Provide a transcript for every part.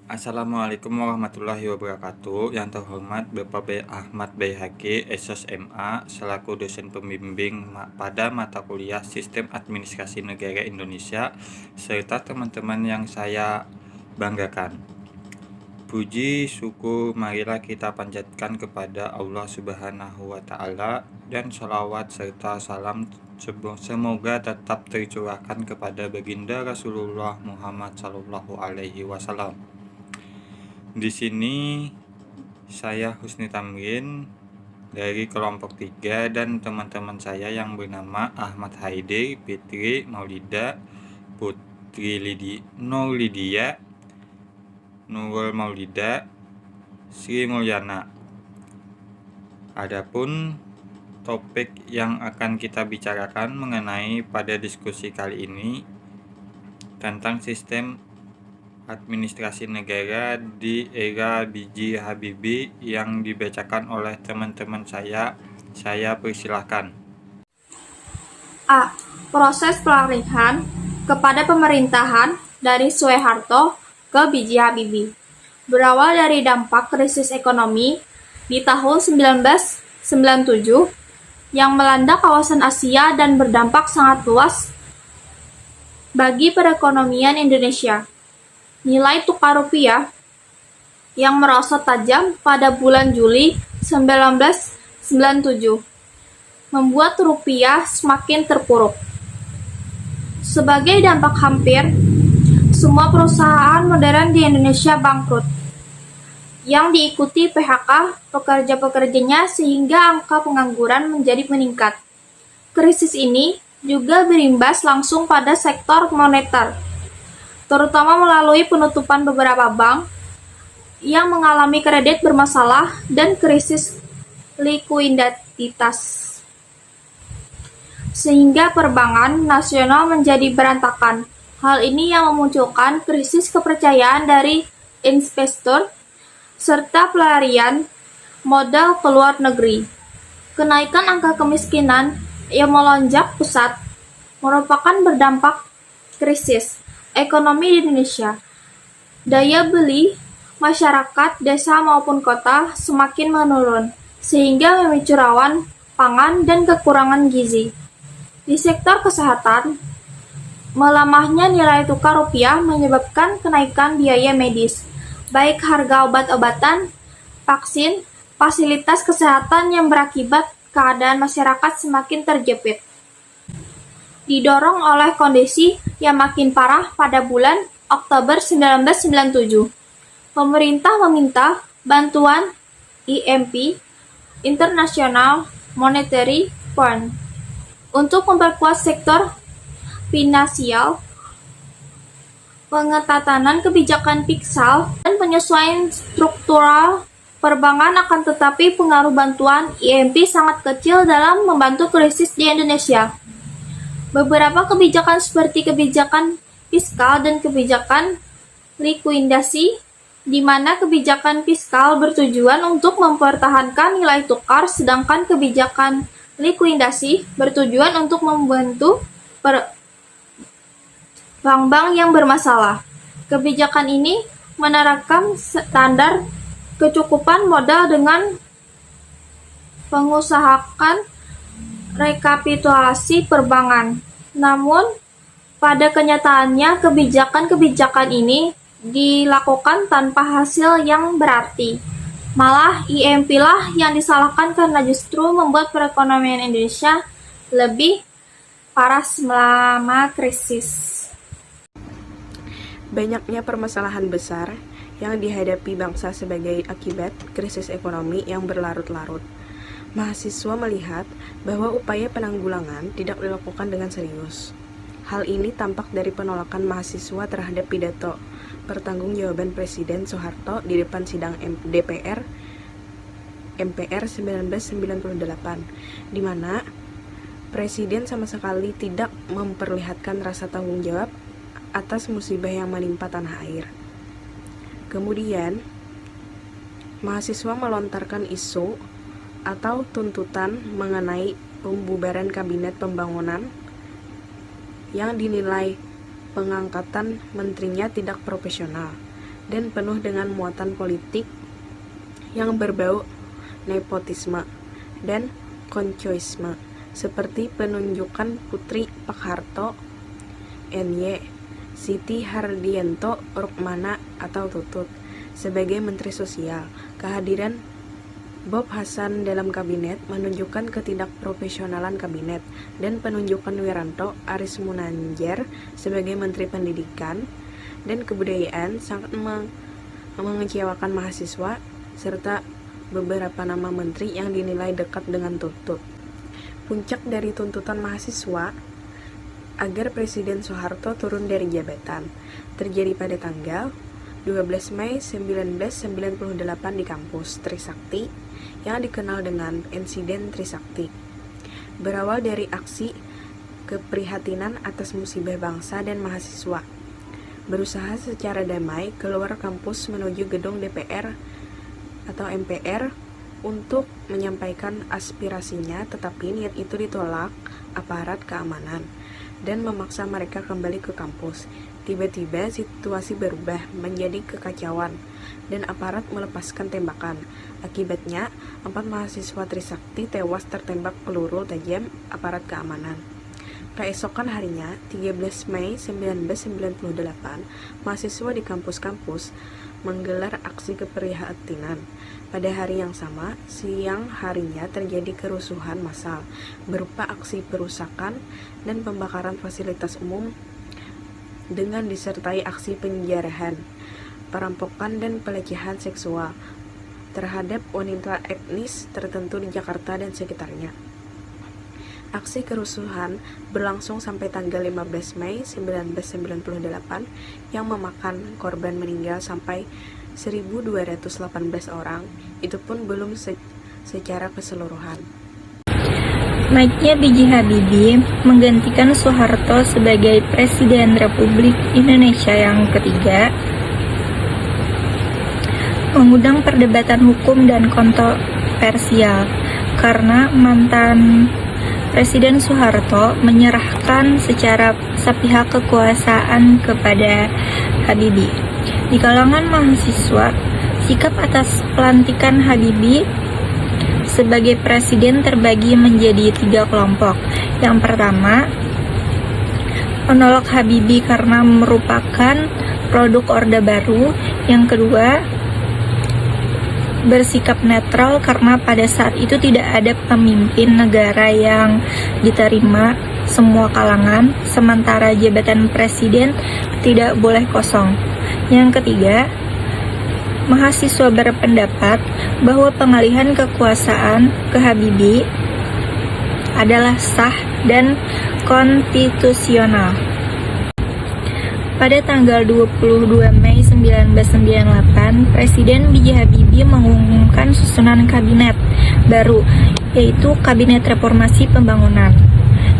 Assalamualaikum warahmatullahi wabarakatuh. Yang terhormat Bapak B. Ahmad Baihaqi, SOS MA, selaku dosen pembimbing pada mata kuliah Sistem Administrasi Negara Indonesia, serta teman-teman yang saya banggakan. Puji syukur marilah kita panjatkan kepada Allah Subhanahu wa Ta'ala, dan sholawat serta salam semoga tetap tercurahkan kepada baginda Rasulullah Muhammad Sallallahu Alaihi Wasallam. Di sini saya Husni Tamrin dari kelompok 3 dan teman-teman saya yang bernama Ahmad Haidir, Fitri Maulida, Putri Nurlidia, Nurul Maulida, Sri Mulyana. Adapun topik yang akan kita bicarakan mengenai pada diskusi kali ini tentang sistem administrasi negara di era B.J. Habibie yang dibacakan oleh teman-teman saya. Saya persilahkan. A. Proses pelarihan kepada pemerintahan dari Soeharto ke B.J. Habibie berawal dari dampak krisis ekonomi di tahun 1997 yang melanda kawasan Asia dan berdampak sangat luas bagi perekonomian Indonesia. Nilai tukar rupiah yang merosot tajam pada bulan Juli 1997 membuat rupiah semakin terpuruk. Sebagai dampak, hampir semua perusahaan modern di Indonesia bangkrut, yang diikuti PHK pekerja-pekerjanya sehingga angka pengangguran menjadi meningkat. Krisis ini juga berimbas langsung pada sektor moneter, terutama melalui penutupan beberapa bank yang mengalami kredit bermasalah dan krisis likuiditas, sehingga perbankan nasional menjadi berantakan. Hal ini yang memunculkan krisis kepercayaan dari investor serta pelarian modal ke luar negeri. Kenaikan angka kemiskinan yang melonjak pesat merupakan berdampak krisis ekonomi di Indonesia. Daya beli masyarakat desa maupun kota semakin menurun, sehingga memicu rawan pangan dan kekurangan gizi. Di sektor kesehatan, melemahnya nilai tukar rupiah menyebabkan kenaikan biaya medis, baik harga obat-obatan, vaksin, fasilitas kesehatan yang berakibat keadaan masyarakat semakin terjepit. Didorong oleh kondisi yang makin parah pada bulan Oktober 1997, pemerintah meminta bantuan IMF, International Monetary Fund, untuk memperkuat sektor finansial, pengetatan kebijakan fiskal, dan penyesuaian struktural perbankan. Akan tetapi pengaruh bantuan IMF sangat kecil dalam membantu krisis di Indonesia. Beberapa kebijakan seperti kebijakan fiskal dan kebijakan likuidasi, di mana kebijakan fiskal bertujuan untuk mempertahankan nilai tukar, sedangkan kebijakan likuidasi bertujuan untuk membantu bank-bank yang bermasalah. Kebijakan ini menerapkan standar kecukupan modal dengan mengusahakan rekapitulasi perbankan. Namun, pada kenyataannya kebijakan-kebijakan ini dilakukan tanpa hasil yang berarti. Malah IMF lah yang disalahkan karena justru membuat perekonomian Indonesia lebih parah selama krisis. Banyaknya permasalahan besar yang dihadapi bangsa sebagai akibat krisis ekonomi yang berlarut-larut. Mahasiswa melihat bahwa upaya penanggulangan tidak dilakukan dengan serius. Hal ini tampak dari penolakan mahasiswa terhadap pidato pertanggungjawaban Presiden Soeharto di depan sidang DPR MPR 1998, di mana Presiden sama sekali tidak memperlihatkan rasa tanggung jawab atas musibah yang menimpa tanah air. Kemudian, mahasiswa melontarkan isu atau tuntutan mengenai pembubaran kabinet pembangunan yang dinilai pengangkatan menterinya tidak profesional dan penuh dengan muatan politik yang berbau nepotisme dan koncoisme, seperti penunjukan Putri Pak Harto, N.Y. Siti Hardianto Rukmana atau Tutut sebagai Menteri Sosial. Kehadiran Bob Hasan dalam kabinet menunjukkan ketidakprofesionalan kabinet, dan penunjukan Wiranto Aris Munanjar sebagai Menteri Pendidikan dan Kebudayaan sangat mengecewakan mahasiswa, serta beberapa nama menteri yang dinilai dekat dengan Tutut. Puncak dari tuntutan mahasiswa agar Presiden Soeharto turun dari jabatan terjadi pada tanggal 12 Mei 1998 di kampus Trisakti yang dikenal dengan insiden Trisakti. Berawal dari aksi keprihatinan atas musibah bangsa dan mahasiswa berusaha secara damai keluar kampus menuju gedung DPR atau MPR untuk menyampaikan aspirasinya, tetapi niat itu ditolak aparat keamanan dan memaksa mereka kembali ke kampus. Tiba-tiba situasi berubah menjadi kekacauan dan aparat melepaskan tembakan. Akibatnya, 4 mahasiswa Trisakti tewas tertembak peluru tajam aparat keamanan. Keesokan harinya, 13 Mei 1998, mahasiswa di kampus-kampus menggelar aksi keprihatinan. Pada hari yang sama, siang harinya terjadi kerusuhan massal berupa aksi perusakan dan pembakaran fasilitas umum dengan disertai aksi penjarahan, perampokan dan pelecehan seksual terhadap wanita etnis tertentu di Jakarta dan sekitarnya. Aksi kerusuhan berlangsung sampai tanggal 15 Mei 1998 yang memakan korban meninggal sampai 1.218 orang, itu pun belum secara keseluruhan. Naiknya B.J. Habibie menggantikan Soeharto sebagai Presiden Republik Indonesia yang ketiga mengundang perdebatan hukum dan kontroversial karena mantan Presiden Soeharto menyerahkan secara sepihak kekuasaan kepada Habibie. Di kalangan mahasiswa, sikap atas pelantikan Habibie sebagai presiden terbagi menjadi 3 kelompok. Yang pertama, menolak Habibie karena merupakan produk Orde Baru. Yang kedua, bersikap netral karena pada saat itu tidak ada pemimpin negara yang diterima semua kalangan, sementara jabatan presiden tidak boleh kosong. Yang ketiga, mahasiswa berpendapat bahwa pengalihan kekuasaan ke Habibie adalah sah dan konstitusional. Pada tanggal 22 Mei 1998, Presiden B.J. Habibie mengumumkan susunan kabinet baru, yaitu Kabinet Reformasi Pembangunan,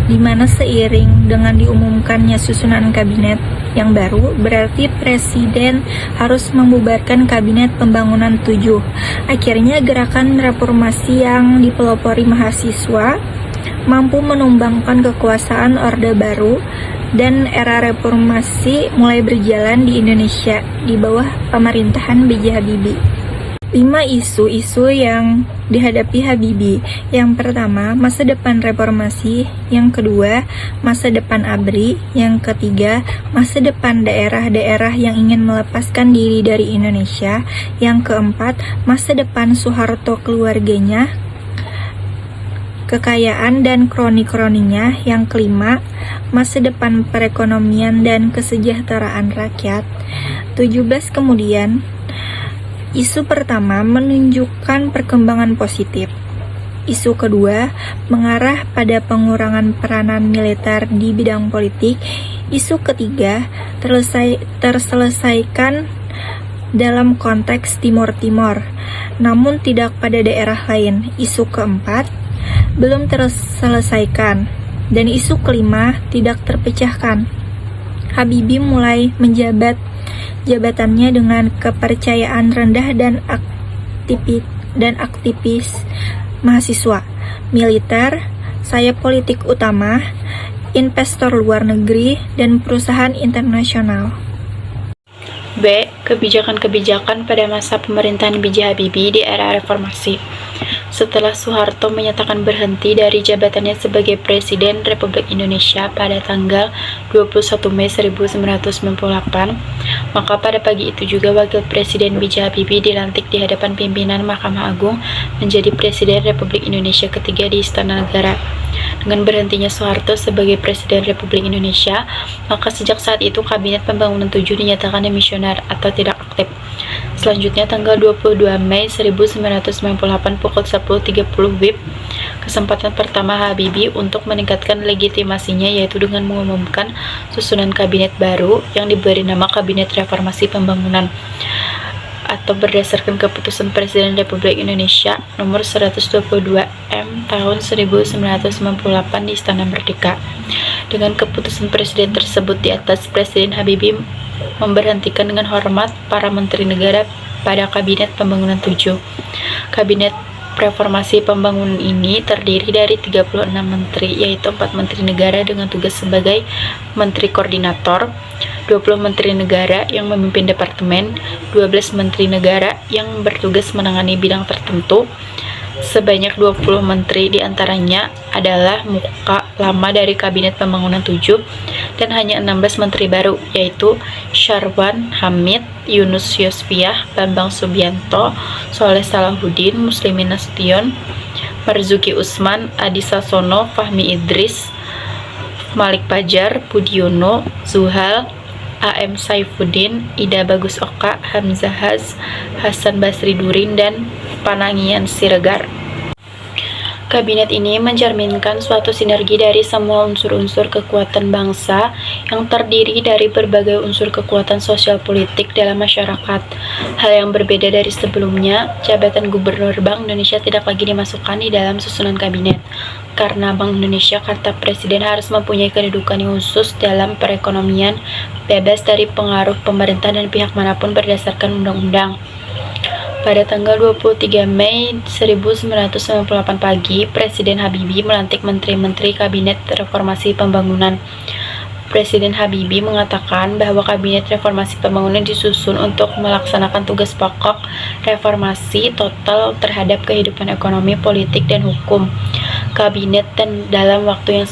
di mana seiring dengan diumumkannya susunan kabinet yang baru, berarti Presiden harus membubarkan Kabinet Pembangunan 7. Akhirnya gerakan reformasi yang dipelopori mahasiswa mampu menumbangkan kekuasaan Orde Baru dan era reformasi mulai berjalan di Indonesia di bawah pemerintahan B.J. Habibie. 5 isu-isu yang dihadapi Habibie. Yang pertama, masa depan reformasi. Yang kedua, masa depan ABRI. Yang ketiga, masa depan daerah-daerah yang ingin melepaskan diri dari Indonesia. Yang keempat, masa depan Soeharto keluarganya, kekayaan dan kroni-kroninya. Yang kelima, masa depan perekonomian dan kesejahteraan rakyat. 17 kemudian, isu pertama menunjukkan perkembangan positif. Isu kedua mengarah pada pengurangan peranan militer di bidang politik. Isu ketiga terselesaikan dalam konteks Timur Timur, namun tidak pada daerah lain. Isu keempat belum terselesaikan, dan isu kelima tidak terpecahkan. Habibie mulai menjabat jabatannya dengan kepercayaan rendah dan aktivis mahasiswa, militer, sayap politik utama, investor luar negeri, dan perusahaan internasional. B. Kebijakan-kebijakan pada masa pemerintahan B.J. Habibie di era reformasi. Setelah Soeharto menyatakan berhenti dari jabatannya sebagai Presiden Republik Indonesia pada tanggal 21 Mei 1998, maka pada pagi itu juga Wakil Presiden B.J. Habibie dilantik di hadapan pimpinan Mahkamah Agung menjadi Presiden Republik Indonesia ketiga di Istana Negara. Dengan berhentinya Soeharto sebagai Presiden Republik Indonesia, maka sejak saat itu Kabinet Pembangunan 7 dinyatakan demisioner atau tidak aktif. Selanjutnya, tanggal 22 Mei 1998 pukul 10.30 WIB, kesempatan pertama Habibie untuk meningkatkan legitimasinya yaitu dengan mengumumkan susunan kabinet baru yang diberi nama Kabinet Reformasi Pembangunan atau berdasarkan keputusan Presiden Republik Indonesia nomor 122/M tahun 1998 di Istana Merdeka. Dengan keputusan Presiden tersebut di atas, Presiden Habibie memberhentikan dengan hormat para Menteri Negara pada Kabinet Pembangunan 7. Kabinet Reformasi Pembangunan ini terdiri dari 36 menteri, yaitu 4 menteri negara dengan tugas sebagai menteri koordinator, 20 menteri negara yang memimpin departemen, 12 menteri negara yang bertugas menangani bidang tertentu. Sebanyak 20 menteri diantaranya adalah muka lama dari Kabinet Pembangunan 7 dan hanya 16 menteri baru, yaitu Syarwan Hamid, Yunus Yosfiah, Bambang Subianto, Soleh Salahuddin, Muslimin Nasution, Marzuki Usman, Adi Sasono, Fahmi Idris, Malik Pajar, Budiono, Zuhal, A.M. Saifuddin, Ida Bagus Oka, Hamzah Haz, Hasan Basri Durin, dan Panangian Siregar. Kabinet ini mencerminkan suatu sinergi dari semua unsur-unsur kekuatan bangsa yang terdiri dari berbagai unsur kekuatan sosial politik dalam masyarakat. Hal yang berbeda dari sebelumnya, jabatan Gubernur Bank Indonesia tidak lagi dimasukkan di dalam susunan kabinet. Karena Bank Indonesia, kata Presiden, harus mempunyai kedudukan yang khusus dalam perekonomian, bebas dari pengaruh pemerintah dan pihak manapun berdasarkan undang-undang. Pada tanggal 23 Mei 1998 pagi, Presiden Habibie melantik menteri-menteri Kabinet Reformasi Pembangunan. Presiden Habibie mengatakan bahwa Kabinet Reformasi Pembangunan disusun untuk melaksanakan tugas pokok reformasi total terhadap kehidupan ekonomi, politik, dan hukum. Kabinet dan dalam waktu yang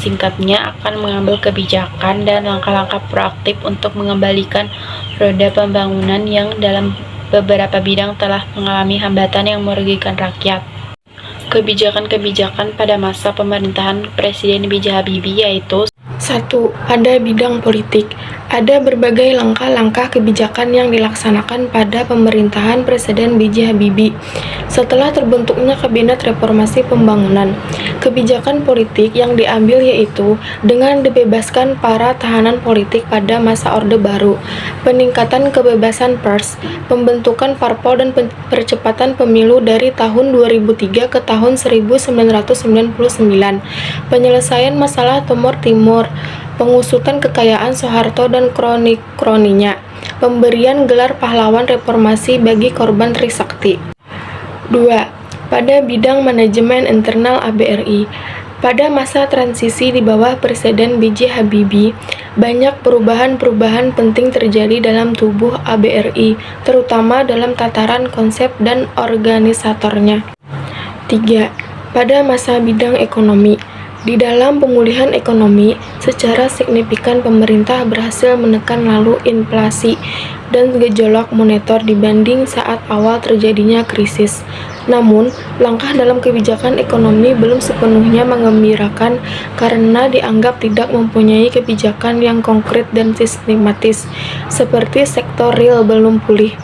singkatnya akan mengambil kebijakan dan langkah-langkah proaktif untuk mengembalikan roda pembangunan yang dalam beberapa bidang telah mengalami hambatan yang merugikan rakyat. Kebijakan-kebijakan pada masa pemerintahan Presiden B.J. Habibie yaitu: 1. Pada bidang politik, ada berbagai langkah-langkah kebijakan yang dilaksanakan pada pemerintahan Presiden B.J. Habibie. Setelah terbentuknya Kabinet Reformasi Pembangunan, kebijakan politik yang diambil yaitu dengan dibebaskan para tahanan politik pada masa Orde Baru, peningkatan kebebasan pers, pembentukan parpol dan percepatan pemilu dari tahun 2003 ke tahun 1999, penyelesaian masalah Timur Timur, pengusutan kekayaan Soeharto dan kroni-kroninya, pemberian gelar pahlawan reformasi bagi korban Trisakti. 2. Pada bidang manajemen internal ABRI, pada masa transisi di bawah Presiden B.J. Habibie, banyak perubahan-perubahan penting terjadi dalam tubuh ABRI, terutama dalam tataran konsep dan organisatornya. 3. Pada masa bidang ekonomi, di dalam pemulihan ekonomi, secara signifikan pemerintah berhasil menekan lalu inflasi dan gejolak moneter dibanding saat awal terjadinya krisis. Namun, langkah dalam kebijakan ekonomi belum sepenuhnya menggembirakan karena dianggap tidak mempunyai kebijakan yang konkret dan sistematis, seperti sektor real belum pulih.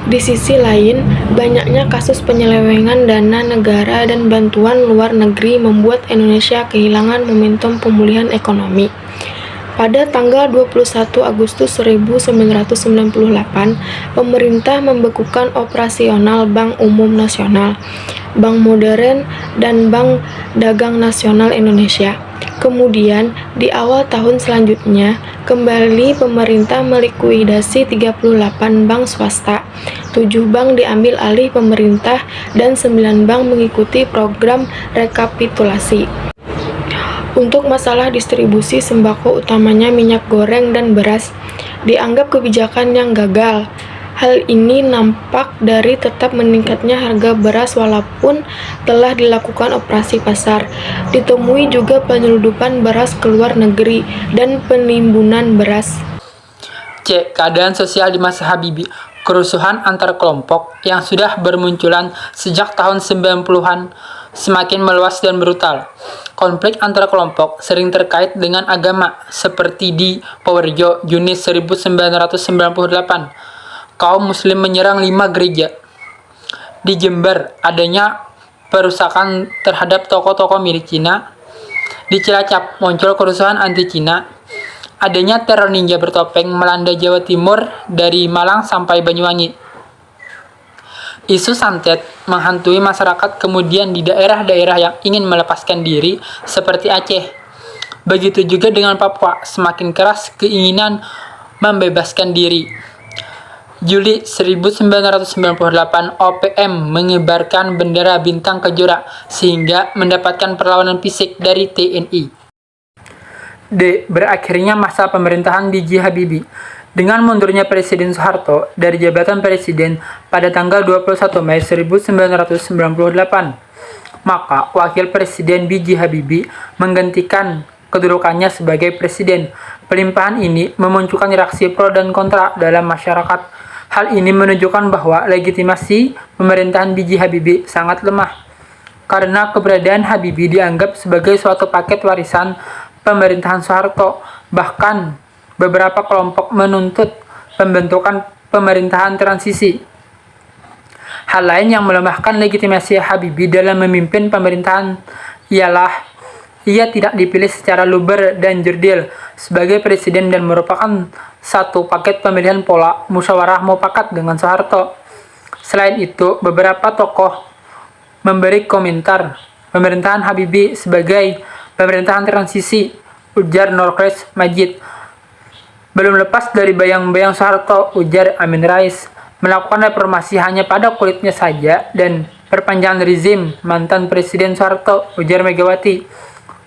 Di sisi lain, banyaknya kasus penyelewengan dana negara dan bantuan luar negeri membuat Indonesia kehilangan momentum pemulihan ekonomi. Pada tanggal 21 Agustus 1998, pemerintah membekukan operasional Bank Umum Nasional, Bank Modern, dan Bank Dagang Nasional Indonesia. Kemudian, di awal tahun selanjutnya, kembali pemerintah melikuidasi 38 bank swasta, 7 bank diambil alih pemerintah dan 9 bank mengikuti program rekapitulasi. Untuk masalah distribusi sembako utamanya minyak goreng dan beras, dianggap kebijakan yang gagal. Hal ini nampak dari tetap meningkatnya harga beras walaupun telah dilakukan operasi pasar. Ditemui juga penyeludupan beras ke luar negeri dan penimbunan beras. C. Keadaan sosial di masa Habibie. Kerusuhan antar kelompok yang sudah bermunculan sejak tahun 90-an semakin meluas dan brutal. Konflik antar kelompok sering terkait dengan agama, seperti di Powerjo, Juni 1998. Kaum muslim menyerang 5 gereja. Di Jember, adanya perusakan terhadap toko-toko milik Cina. Di Cilacap, muncul kerusuhan anti-Cina. Adanya teror ninja bertopeng melanda Jawa Timur dari Malang sampai Banyuwangi. Isu santet menghantui masyarakat kemudian di daerah-daerah yang ingin melepaskan diri seperti Aceh. Begitu juga dengan Papua, semakin keras keinginan membebaskan diri. Juli 1998, OPM mengibarkan bendera bintang kejora sehingga mendapatkan perlawanan fisik dari TNI. D. Berakhirnya masa pemerintahan B.J. Habibie. Dengan mundurnya Presiden Soeharto dari jabatan Presiden pada tanggal 21 Mei 1998, maka Wakil Presiden B.J. Habibie menggantikan kedudukannya sebagai Presiden. Pelimpahan ini memunculkan reaksi pro dan kontra dalam masyarakat. Hal ini menunjukkan bahwa legitimasi pemerintahan B.J. Habibie sangat lemah, karena keberadaan Habibie dianggap sebagai suatu paket warisan pemerintahan Soeharto. Bahkan beberapa kelompok menuntut pembentukan pemerintahan transisi. Hal lain yang melemahkan legitimasi Habibie dalam memimpin pemerintahan ialah ia tidak dipilih secara luber dan jurdil sebagai presiden dan merupakan satu paket pemilihan pola musyawarah mufakat dengan Soeharto. Selain itu, beberapa tokoh memberi komentar pemerintahan Habibie sebagai pemerintahan transisi. Ujar Nurklis Majid. Belum lepas dari bayang-bayang Soeharto, ujar Amin Rais, melakukan reformasi hanya pada kulitnya saja dan perpanjangan rezim mantan Presiden Soeharto, ujar Megawati.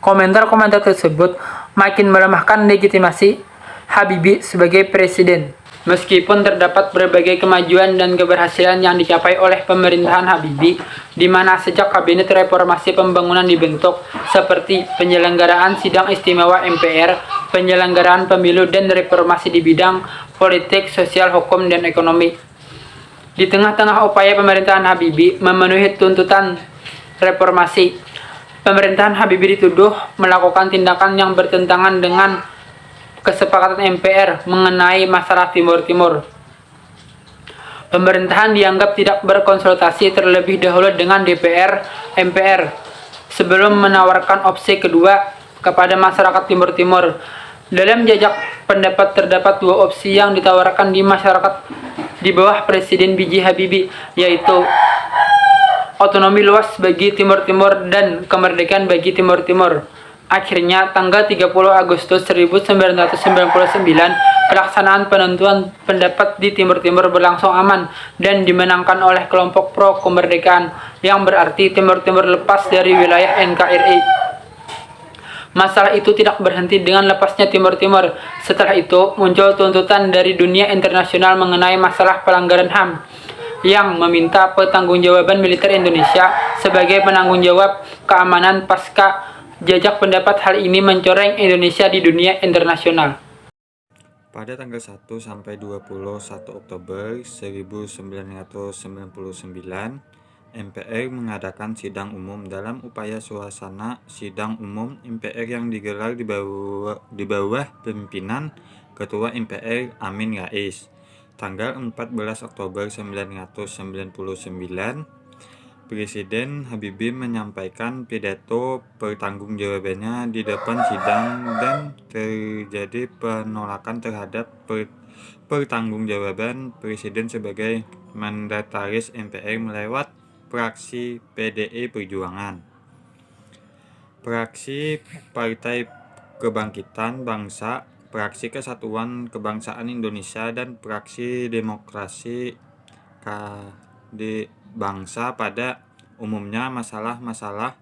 Komentar-komentar tersebut makin melemahkan legitimasi Habibie sebagai presiden. Meskipun terdapat berbagai kemajuan dan keberhasilan yang dicapai oleh pemerintahan Habibie, di mana sejak Kabinet Reformasi Pembangunan dibentuk, seperti penyelenggaraan sidang istimewa MPR, penyelenggaraan pemilu, dan reformasi di bidang politik, sosial, hukum, dan ekonomi. Di tengah-tengah upaya pemerintahan Habibie memenuhi tuntutan reformasi, pemerintahan Habibie dituduh melakukan tindakan yang bertentangan dengan kesepakatan MPR mengenai masalah Timur Timur. Pemerintahan dianggap tidak berkonsultasi terlebih dahulu dengan DPR, MPR, sebelum menawarkan opsi kedua kepada masyarakat Timur Timur. Dalam jajak pendapat terdapat 2 opsi yang ditawarkan di masyarakat di bawah Presiden B.J. Habibie, yaitu otonomi luas bagi Timur Timur dan kemerdekaan bagi Timur Timur. Akhirnya, tanggal 30 Agustus 1999, pelaksanaan penentuan pendapat di Timur Timur berlangsung aman dan dimenangkan oleh kelompok pro kemerdekaan, yang berarti Timur Timur lepas dari wilayah NKRI. Masalah itu tidak berhenti dengan lepasnya Timur Timur. Setelah itu, muncul tuntutan dari dunia internasional mengenai masalah pelanggaran HAM, yang meminta pertanggungjawaban militer Indonesia sebagai penanggung jawab keamanan pasca. Jajak pendapat hal ini mencoreng Indonesia di dunia internasional. Pada tanggal 1 sampai 21 Oktober 1999, MPR mengadakan sidang umum dalam upaya suasana sidang umum MPR yang digelar di bawah pimpinan Ketua MPR Amin Rais. Tanggal 14 Oktober 1999, Presiden Habibie menyampaikan pidato pertanggungjawabannya di depan sidang dan terjadi penolakan terhadap pertanggungjawaban Presiden sebagai mandataris MPR melewat fraksi PDI Perjuangan, fraksi Partai Kebangkitan Bangsa, fraksi Kesatuan Kebangsaan Indonesia, dan fraksi Demokrasi di bangsa pada umumnya masalah-masalah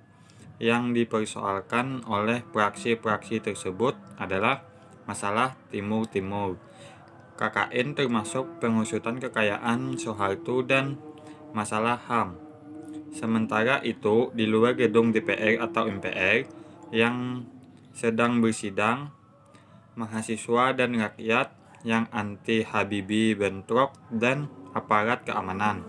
yang dipersoalkan oleh praksi-praksi tersebut adalah masalah Timur Timur, KKN termasuk pengusutan kekayaan Soeharto dan masalah HAM. Sementara itu, di luar gedung DPR atau MPR yang sedang bersidang, mahasiswa dan rakyat yang anti Habibie bentrok dan aparat keamanan.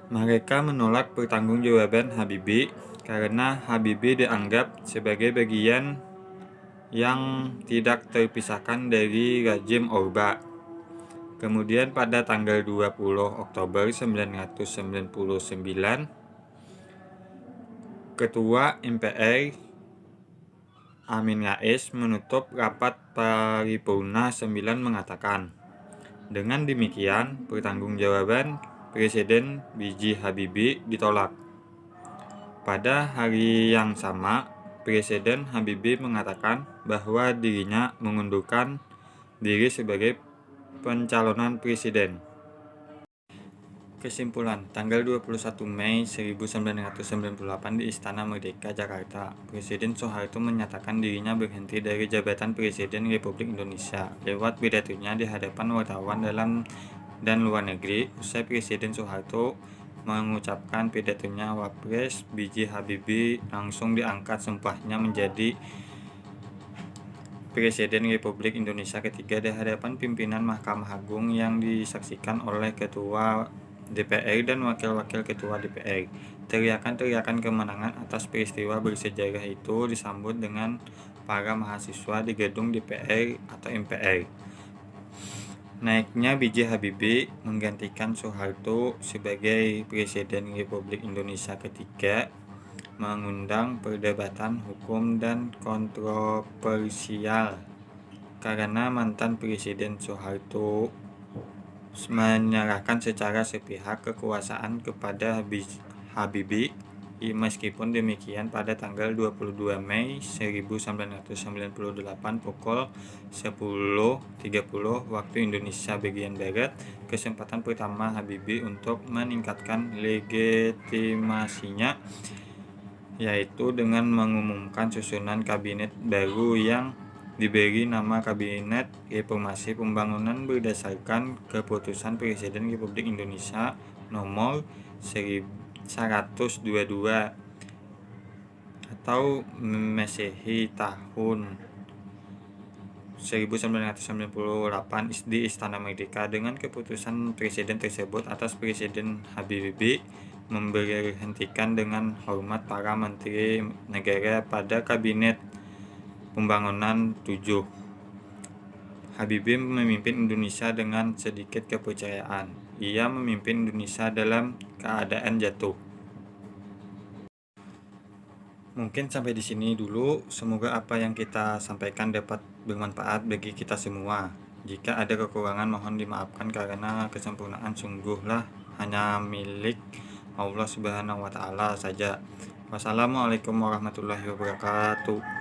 Mereka menolak pertanggungjawaban Habibie karena Habibie dianggap sebagai bagian yang tidak terpisahkan dari rejim Orba. Kemudian pada tanggal 20 Oktober 1999, Ketua MPR Amin Rais menutup rapat paripurna 9 mengatakan, dengan demikian pertanggungjawaban Presiden B.J. Habibie ditolak. Pada hari yang sama, Presiden Habibie mengatakan bahwa dirinya mengundurkan diri sebagai pencalonan presiden. Kesimpulan, tanggal 21 Mei 1998 di Istana Merdeka, Jakarta, Presiden Soeharto menyatakan dirinya berhenti dari jabatan Presiden Republik Indonesia. Lewat pidatonya di hadapan wartawan dalam dan luar negeri, usai Presiden Soeharto mengucapkan pidatonya, Wapres B.J. Habibie langsung diangkat sumpahnya menjadi Presiden Republik Indonesia ketiga di hadapan pimpinan Mahkamah Agung yang disaksikan oleh Ketua DPR dan Wakil-Wakil Ketua DPR. Teriakan-teriakan kemenangan atas peristiwa bersejarah itu disambut dengan para mahasiswa di gedung DPR atau MPR. Naiknya B.J. Habibie menggantikan Soeharto sebagai Presiden Republik Indonesia ketiga mengundang perdebatan hukum dan kontroversial karena mantan Presiden Soeharto menyerahkan secara sepihak kekuasaan kepada Habibie. Meskipun demikian, pada tanggal 22 Mei 1998 pukul 10.30 waktu Indonesia bagian Barat, kesempatan pertama Habibie untuk meningkatkan legitimasinya yaitu dengan mengumumkan susunan kabinet baru yang diberi nama Kabinet Reformasi Pembangunan berdasarkan keputusan Presiden Republik Indonesia nomor 122 atau Masehi tahun 1998 di Istana Merdeka. Dengan keputusan Presiden tersebut atas Presiden Habibie memberhentikan dengan hormat para Menteri Negara pada Kabinet Pembangunan 7. Habibie memimpin Indonesia dengan sedikit kepercayaan. Ia memimpin Indonesia dalam keadaan jatuh. Mungkin sampai di sini dulu. Semoga apa yang kita sampaikan dapat bermanfaat bagi kita semua. Jika ada kekurangan mohon dimaafkan karena kesempurnaan sungguhlah hanya milik Allah Subhanahu wa taala saja. Wassalamualaikum warahmatullahi wabarakatuh.